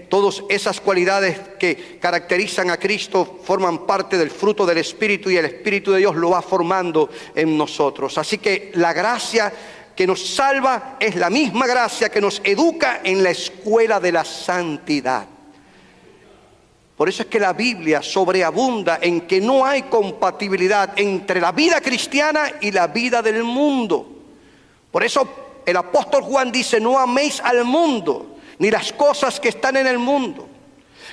Todas esas cualidades que caracterizan a Cristo forman parte del fruto del Espíritu y el Espíritu de Dios lo va formando en nosotros. Así que la gracia que nos salva es la misma gracia que nos educa en la escuela de la santidad. Por eso es que la Biblia sobreabunda en que no hay compatibilidad entre la vida cristiana y la vida del mundo. Por eso el apóstol Juan dice: no améis al mundo, ni las cosas que están en el mundo.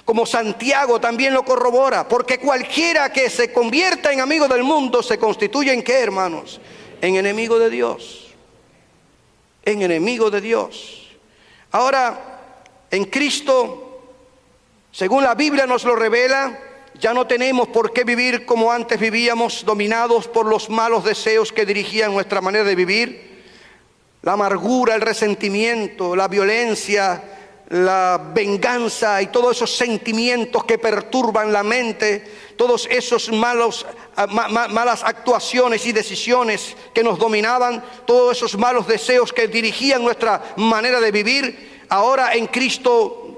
Como Santiago también lo corrobora, porque cualquiera que se convierta en amigo del mundo se constituye ¿en qué, hermanos? En enemigo de Dios. En enemigo de Dios. Ahora, en Cristo, según la Biblia nos lo revela, ya no tenemos por qué vivir como antes vivíamos, dominados por los malos deseos que dirigían nuestra manera de vivir. La amargura, el resentimiento, la violencia, la venganza y todos esos sentimientos que perturban la mente, todos esos malas actuaciones y decisiones que nos dominaban, todos esos malos deseos que dirigían nuestra manera de vivir, ahora en Cristo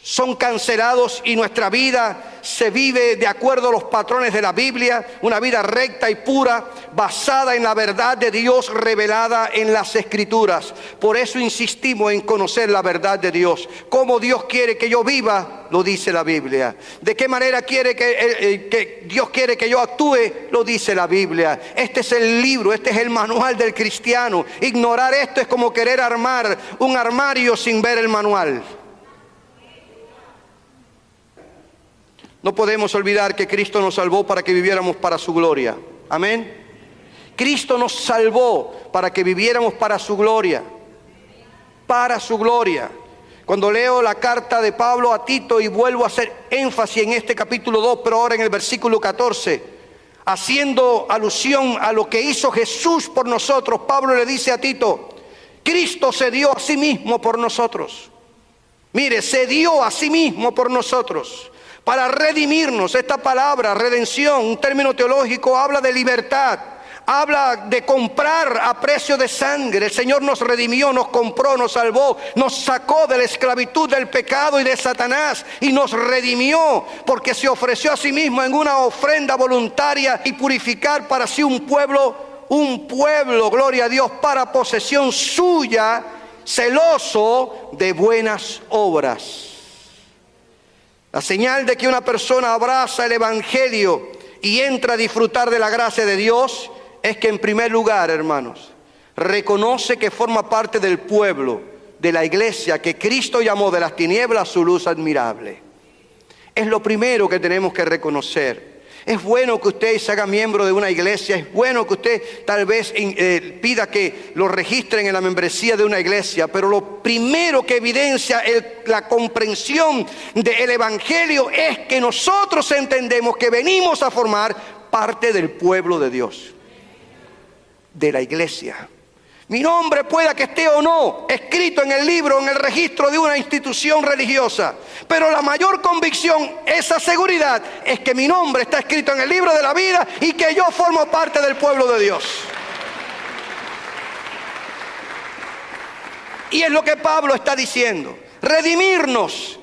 son cancelados y nuestra vida se vive de acuerdo a los patrones de la Biblia, una vida recta y pura, basada en la verdad de Dios revelada en las Escrituras. Por eso insistimos en conocer la verdad de Dios. Cómo Dios quiere que yo viva, lo dice la Biblia. De qué manera quiere que Dios quiere que yo actúe, lo dice la Biblia. Este es el libro, este es el manual del cristiano. Ignorar esto es como querer armar un armario sin ver el manual. No podemos olvidar que Cristo nos salvó para que viviéramos para su gloria. Amén. Cristo nos salvó para que viviéramos para su gloria. Para su gloria. Cuando leo la carta de Pablo a Tito y vuelvo a hacer énfasis en este capítulo 2, pero ahora en el versículo 14, haciendo alusión a lo que hizo Jesús por nosotros, Pablo le dice a Tito: Cristo se dio a sí mismo por nosotros. Mire, se dio a sí mismo por nosotros. Para redimirnos. Esta palabra, redención, un término teológico, habla de libertad, habla de comprar a precio de sangre. El Señor nos redimió, nos compró, nos salvó, nos sacó de la esclavitud del pecado y de Satanás y nos redimió porque se ofreció a sí mismo en una ofrenda voluntaria y purificar para sí un pueblo, gloria a Dios, para posesión suya, celoso de buenas obras. La señal de que una persona abraza el Evangelio y entra a disfrutar de la gracia de Dios es que, en primer lugar, hermanos, reconoce que forma parte del pueblo, de la iglesia que Cristo llamó de las tinieblas su luz admirable. Es lo primero que tenemos que reconocer. Es bueno que usted se haga miembro de una iglesia, es bueno que usted tal vez pida que lo registren en la membresía de una iglesia, pero lo primero que evidencia la comprensión del Evangelio es que nosotros entendemos que venimos a formar parte del pueblo de Dios, de la iglesia. Mi nombre pueda que esté o no escrito en el libro, en el registro de una institución religiosa, pero la mayor convicción, esa seguridad, es que mi nombre está escrito en el libro de la vida y que yo formo parte del pueblo de Dios. Y es lo que Pablo está diciendo: redimirnos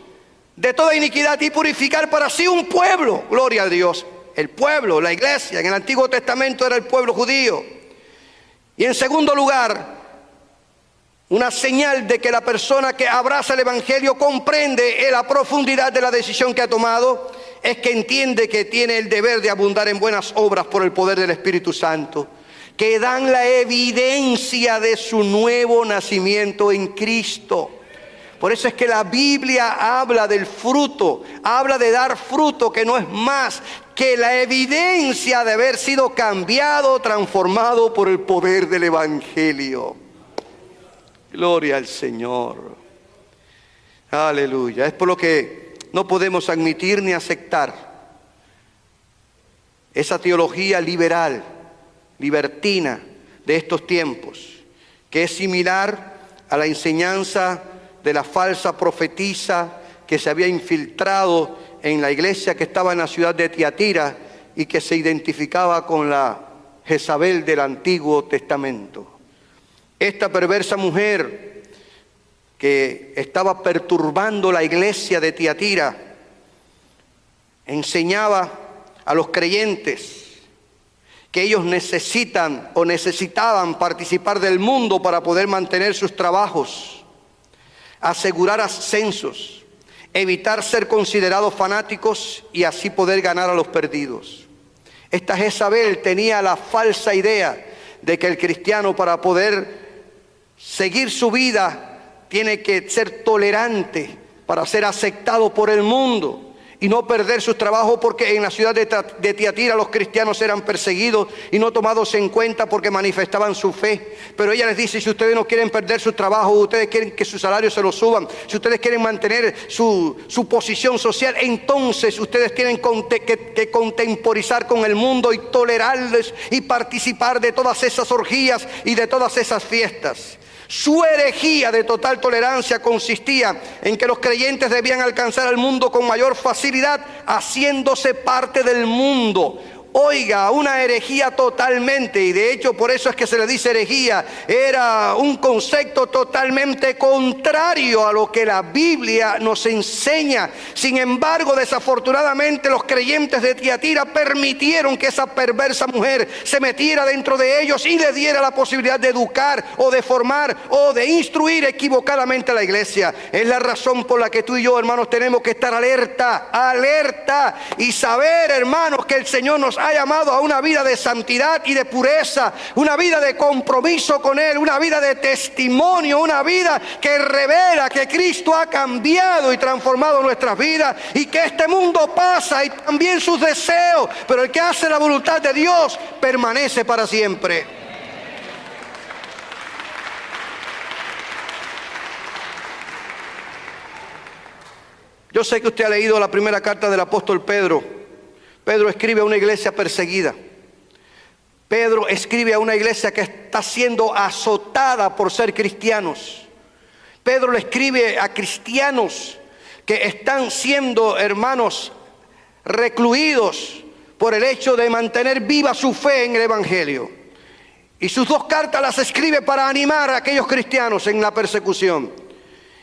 de toda iniquidad y purificar para sí un pueblo, gloria a Dios. El pueblo, la iglesia, en el Antiguo Testamento era el pueblo judío. Y en segundo lugar, una señal de que la persona que abraza el Evangelio comprende la profundidad de la decisión que ha tomado, es que entiende que tiene el deber de abundar en buenas obras por el poder del Espíritu Santo, que dan la evidencia de su nuevo nacimiento en Cristo. Por eso es que la Biblia habla del fruto, habla de dar fruto, que no es más que la evidencia de haber sido cambiado, transformado por el poder del Evangelio. Gloria al Señor. Aleluya. Es por lo que no podemos admitir ni aceptar esa teología liberal, libertina de estos tiempos, que es similar a la enseñanza de la falsa profetisa que se había infiltrado en la iglesia que estaba en la ciudad de Tiatira y que se identificaba con la Jezabel del Antiguo Testamento. Esta perversa mujer que estaba perturbando la iglesia de Tiatira enseñaba a los creyentes que ellos necesitan o necesitaban participar del mundo para poder mantener sus trabajos, asegurar ascensos, evitar ser considerados fanáticos y así poder ganar a los perdidos. Esta Jezabel tenía la falsa idea de que el cristiano, para poder seguir su vida, tiene que ser tolerante para ser aceptado por el mundo y no perder sus trabajos, porque en la ciudad de Tiatira los cristianos eran perseguidos y no tomados en cuenta porque manifestaban su fe. Pero ella les dice: si ustedes no quieren perder su trabajo, ustedes quieren que su salario se lo suban, si ustedes quieren mantener su posición social, entonces ustedes tienen que contemporizar con el mundo y tolerarles y participar de todas esas orgías y de todas esas fiestas. Su herejía de total tolerancia consistía en que los creyentes debían alcanzar al mundo con mayor facilidad, haciéndose parte del mundo. Oiga, una herejía totalmente, y de hecho por eso es que se le dice herejía. Era un concepto totalmente contrario a lo que la Biblia nos enseña. Sin embargo, desafortunadamente los creyentes de Tiatira permitieron que esa perversa mujer se metiera dentro de ellos y le diera la posibilidad de educar o de formar o de instruir equivocadamente a la iglesia. Es la razón por la que tú y yo, hermanos, tenemos que estar alerta y saber, hermanos, que el Señor nos ha llamado a una vida de santidad y de pureza, una vida de compromiso con Él, una vida de testimonio, una vida que revela que Cristo ha cambiado y transformado nuestras vidas, y que este mundo pasa y también sus deseos, pero el que hace la voluntad de Dios permanece para siempre. Yo sé que usted ha leído la primera carta del apóstol Pedro. Pedro escribe a una iglesia perseguida. Pedro escribe a una iglesia que está siendo azotada por ser cristianos. Pedro le escribe a cristianos que están siendo, hermanos, recluidos por el hecho de mantener viva su fe en el Evangelio. Y sus dos cartas las escribe para animar a aquellos cristianos en la persecución.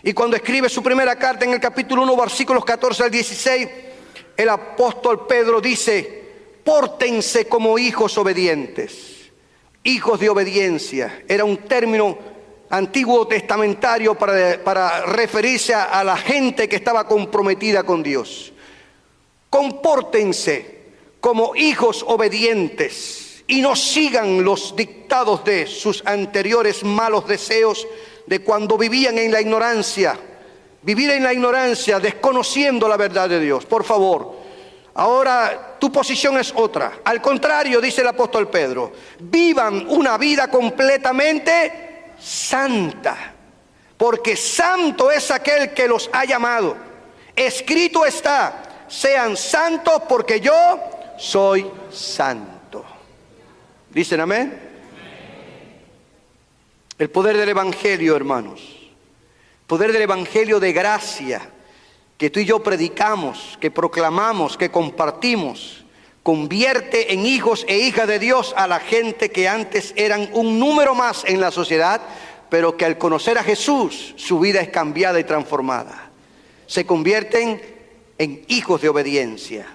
Y cuando escribe su primera carta en el capítulo 1, versículos 14 al 16, el apóstol Pedro dice: pórtense como hijos obedientes. Hijos de obediencia era un término antiguo testamentario para referirse a la gente que estaba comprometida con Dios. Compórtense como hijos obedientes y no sigan los dictados de sus anteriores malos deseos de cuando vivían en la ignorancia. Vivir en la ignorancia, desconociendo la verdad de Dios. Por favor, ahora tu posición es otra. Al contrario, dice el apóstol Pedro, vivan una vida completamente santa, porque santo es aquel que los ha llamado. Escrito está: sean santos porque yo soy santo. ¿Dicen amén? El poder del Evangelio, hermanos. Poder del Evangelio de gracia que tú y yo predicamos, que proclamamos, que compartimos, convierte en hijos e hijas de Dios a la gente que antes eran un número más en la sociedad, pero que al conocer a Jesús su vida es cambiada y transformada. Se convierten en hijos de obediencia.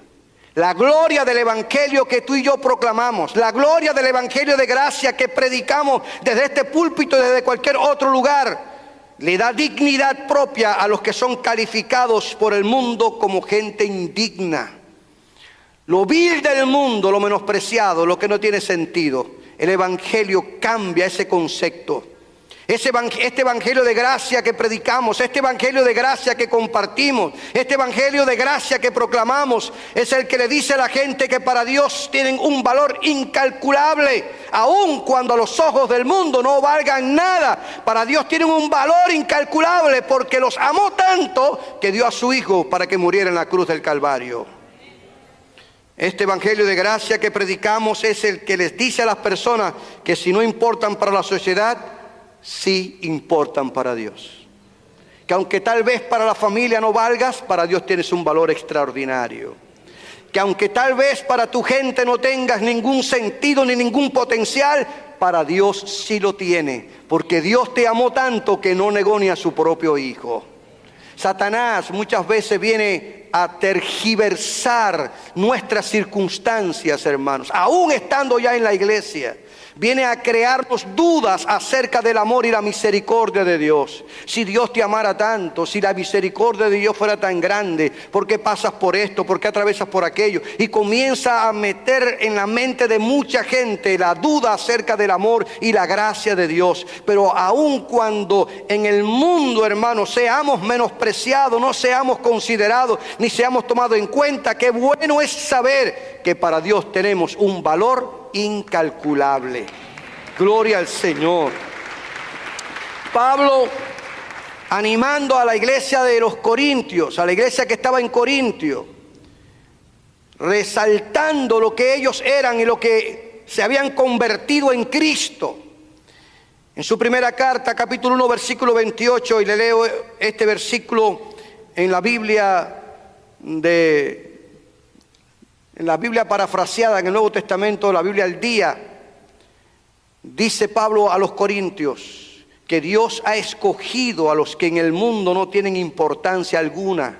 La gloria del Evangelio que tú y yo proclamamos, la gloria del Evangelio de gracia que predicamos desde este púlpito y desde cualquier otro lugar, le da dignidad propia a los que son calificados por el mundo como gente indigna. Lo vil del mundo, lo menospreciado, lo que no tiene sentido. El Evangelio cambia ese concepto. Este evangelio de gracia que predicamos, este evangelio de gracia que compartimos, este evangelio de gracia que proclamamos, es el que le dice a la gente que para Dios tienen un valor incalculable, aun cuando a los ojos del mundo no valgan nada. Para Dios tienen un valor incalculable porque los amó tanto que dio a su Hijo para que muriera en la cruz del Calvario. Este evangelio de gracia que predicamos es el que les dice a las personas que si no importan para la sociedad, sí importan para Dios. Que aunque tal vez para la familia no valgas, para Dios tienes un valor extraordinario. Que aunque tal vez para tu gente no tengas ningún sentido ni ningún potencial, para Dios sí lo tiene. Porque Dios te amó tanto que no negó ni a su propio Hijo. Satanás muchas veces viene a tergiversar nuestras circunstancias, hermanos, aún estando ya en la iglesia. Viene a crearnos dudas acerca del amor y la misericordia de Dios. Si Dios te amara tanto, si la misericordia de Dios fuera tan grande, ¿por qué pasas por esto? ¿Por qué atravesas por aquello? Y comienza a meter en la mente de mucha gente la duda acerca del amor y la gracia de Dios. Pero aun cuando en el mundo, hermanos, seamos menospreciados, no seamos considerados, ni seamos tomados en cuenta, qué bueno es saber que para Dios tenemos un valor incalculable. Gloria al Señor. Pablo, animando a la iglesia de los Corintios, a la iglesia que estaba en Corintio, resaltando lo que ellos eran y lo que se habían convertido en Cristo. En su primera carta, capítulo 1, versículo 28, y le leo este versículo en la Biblia parafraseada en el Nuevo Testamento, la Biblia al día. Dice Pablo a los Corintios que Dios ha escogido a los que en el mundo no tienen importancia alguna,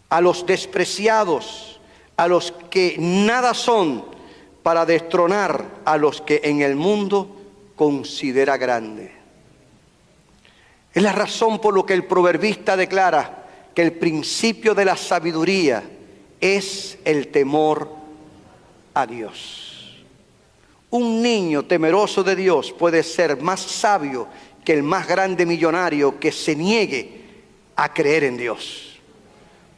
a los despreciados, a los que nada son, para destronar a los que en el mundo considera grande. Es la razón por lo que el proverbista declara que el principio de la sabiduría es el temor a Dios. Un niño temeroso de Dios puede ser más sabio que el más grande millonario que se niegue a creer en Dios.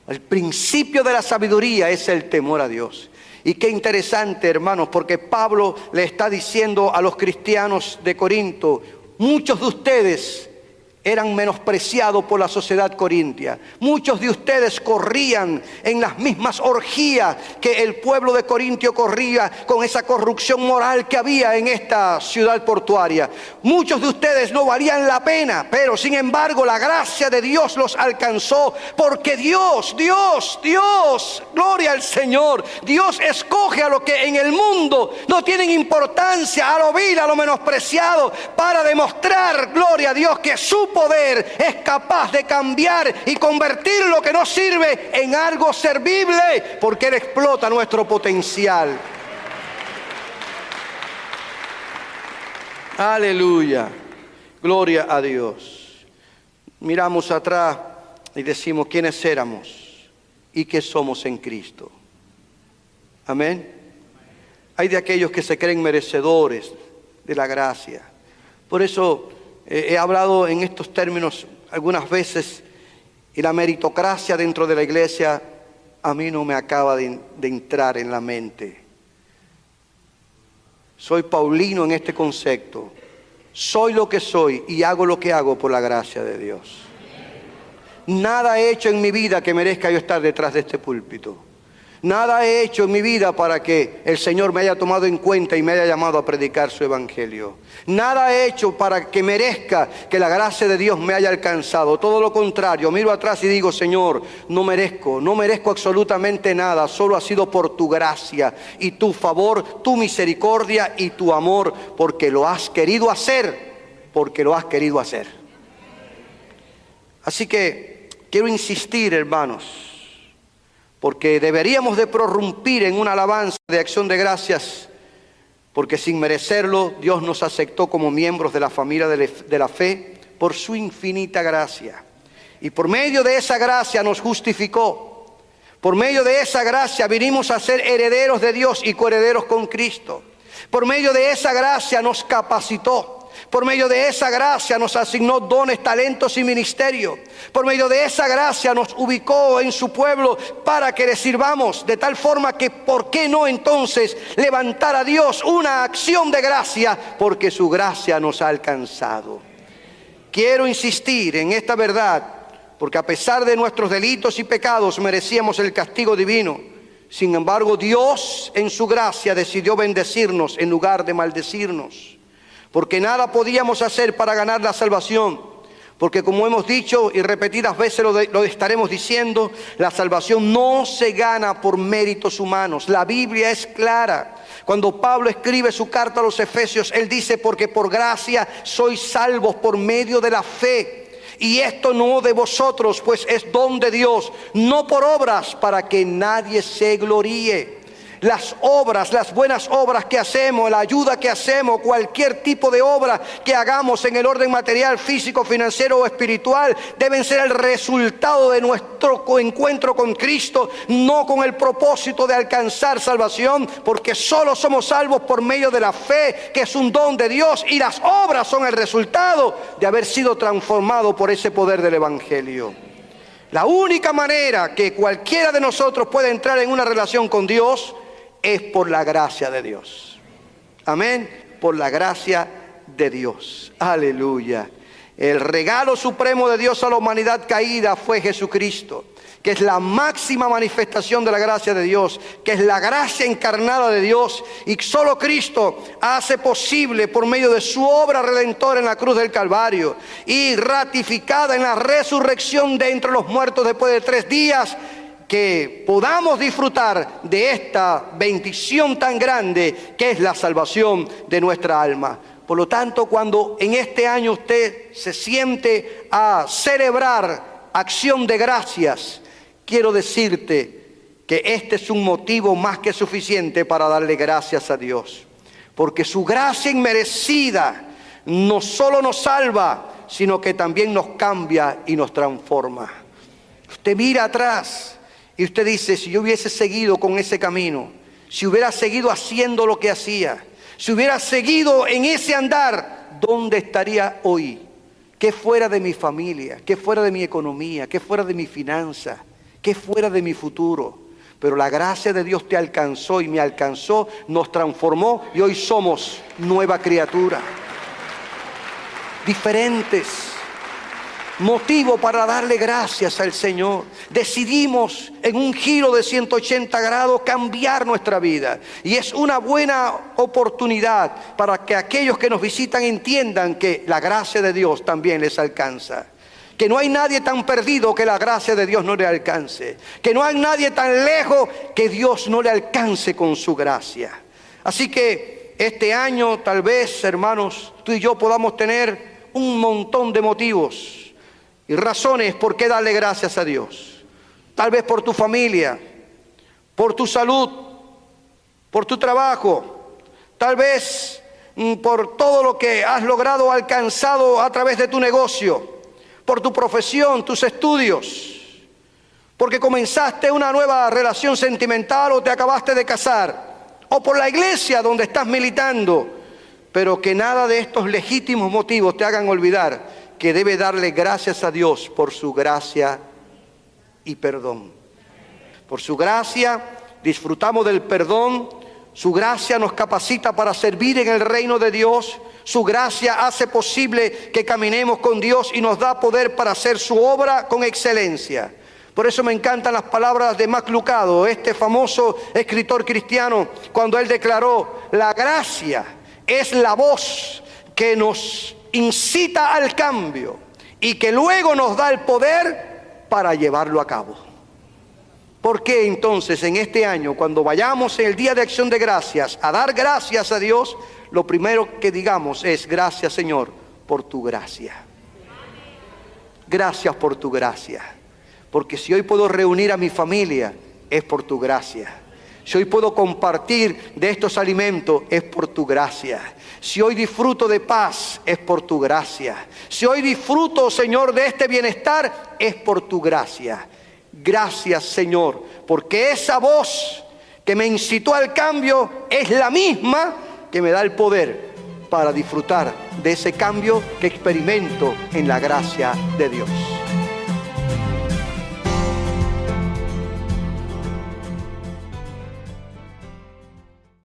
El principio de la sabiduría es el temor a Dios. Y qué interesante, hermanos, porque Pablo le está diciendo a los cristianos de Corinto: muchos de ustedes eran menospreciados por la sociedad corintia. Muchos de ustedes corrían en las mismas orgías que el pueblo de Corintio corría, con esa corrupción moral que había en esta ciudad portuaria. Muchos de ustedes no valían la pena, pero sin embargo la gracia de Dios los alcanzó, porque Dios, gloria al Señor, Dios escoge a los que en el mundo no tienen importancia, a lo vil, a lo menospreciado, para demostrar, gloria a Dios, que su poder es capaz de cambiar y convertir lo que no sirve en algo servible, porque Él explota nuestro potencial. Aleluya, gloria a Dios. Miramos atrás y decimos quiénes éramos y qué somos en Cristo. Amén. Hay de aquellos que se creen merecedores de la gracia. Por eso he hablado en estos términos algunas veces, y la meritocracia dentro de la iglesia a mí no me acaba de entrar en la mente. Soy paulino en este concepto. Soy lo que soy y hago lo que hago por la gracia de Dios. Nada he hecho en mi vida que merezca yo estar detrás de este púlpito. Nada he hecho en mi vida para que el Señor me haya tomado en cuenta y me haya llamado a predicar su evangelio. Nada he hecho para que merezca que la gracia de Dios me haya alcanzado. Todo lo contrario, miro atrás y digo: Señor, no merezco absolutamente nada. Solo ha sido por tu gracia y tu favor, tu misericordia y tu amor, porque lo has querido hacer, Así que quiero insistir, hermanos, porque deberíamos de prorrumpir en una alabanza de acción de gracias, porque sin merecerlo Dios nos aceptó como miembros de la familia de la fe por su infinita gracia. Y por medio de esa gracia nos justificó. Por medio de esa gracia vinimos a ser herederos de Dios y coherederos con Cristo. Por medio de esa gracia nos capacitó. Por medio de esa gracia nos asignó dones, talentos y ministerio. Por medio de esa gracia nos ubicó en su pueblo para que le sirvamos. De tal forma que, ¿por qué no entonces levantar a Dios una acción de gracia? Porque su gracia nos ha alcanzado. Quiero insistir en esta verdad, porque a pesar de nuestros delitos y pecados merecíamos el castigo divino. Sin embargo, Dios en su gracia decidió bendecirnos en lugar de maldecirnos. Porque nada podíamos hacer para ganar la salvación. Porque como hemos dicho y repetidas veces lo estaremos diciendo, la salvación no se gana por méritos humanos. La Biblia es clara. Cuando Pablo escribe su carta a los Efesios, él dice: porque por gracia sois salvos por medio de la fe. Y esto no de vosotros, pues es don de Dios, no por obras, para que nadie se gloríe. Las obras, las buenas obras que hacemos, la ayuda que hacemos, cualquier tipo de obra que hagamos en el orden material, físico, financiero o espiritual, deben ser el resultado de nuestro encuentro con Cristo, no con el propósito de alcanzar salvación, porque solo somos salvos por medio de la fe, que es un don de Dios, y las obras son el resultado de haber sido transformados por ese poder del Evangelio. La única manera que cualquiera de nosotros puede entrar en una relación con Dios es por la gracia de Dios. Amén. Por la gracia de Dios. Aleluya. El regalo supremo de Dios a la humanidad caída fue Jesucristo, que es la máxima manifestación de la gracia de Dios, que es la gracia encarnada de Dios, y solo Cristo hace posible por medio de su obra redentora en la cruz del Calvario y ratificada en la resurrección de entre los muertos después de 3 días, que podamos disfrutar de esta bendición tan grande que es la salvación de nuestra alma. Por lo tanto, cuando en este año usted se siente a celebrar acción de gracias, quiero decirte que este es un motivo más que suficiente para darle gracias a Dios. Porque su gracia inmerecida no solo nos salva, sino que también nos cambia y nos transforma. Usted mira atrás y usted dice: si yo hubiese seguido con ese camino, si hubiera seguido haciendo lo que hacía, si hubiera seguido en ese andar, ¿dónde estaría hoy? ¿Qué fuera de mi familia? ¿Qué fuera de mi economía? ¿Qué fuera de mi finanza? ¿Qué fuera de mi futuro? Pero la gracia de Dios te alcanzó y me alcanzó, nos transformó y hoy somos nueva criatura. Diferentes. Motivo para darle gracias al Señor. Decidimos en un giro de 180 grados cambiar nuestra vida. Y es una buena oportunidad para que aquellos que nos visitan entiendan que la gracia de Dios también les alcanza. Que no hay nadie tan perdido que la gracia de Dios no le alcance. Que no hay nadie tan lejos que Dios no le alcance con su gracia. Así que este año tal vez, hermanos, tú y yo podamos tener un montón de motivos y razones por qué darle gracias a Dios. Tal vez por tu familia, por tu salud, por tu trabajo, tal vez por todo lo que has logrado o alcanzado a través de tu negocio, por tu profesión, tus estudios, porque comenzaste una nueva relación sentimental o te acabaste de casar, o por la iglesia donde estás militando, pero que nada de estos legítimos motivos te hagan olvidar que debe darle gracias a Dios por su gracia y perdón. Por su gracia disfrutamos del perdón, su gracia nos capacita para servir en el reino de Dios, su gracia hace posible que caminemos con Dios y nos da poder para hacer su obra con excelencia. Por eso me encantan las palabras de Mac Lucado, este famoso escritor cristiano, cuando él declaró: la gracia es la voz que nos incita al cambio y que luego nos da el poder para llevarlo a cabo. ¿Por qué entonces en este año, cuando vayamos en el Día de Acción de Gracias a dar gracias a Dios, lo primero que digamos es: gracias, Señor, por tu gracia? Gracias por tu gracia. Porque si hoy puedo reunir a mi familia, es por tu gracia. Si hoy puedo compartir de estos alimentos, es por tu gracia. Si hoy disfruto de paz, es por tu gracia. Si hoy disfruto, Señor, de este bienestar, es por tu gracia. Gracias, Señor, porque esa voz que me incitó al cambio es la misma que me da el poder para disfrutar de ese cambio que experimento en la gracia de Dios.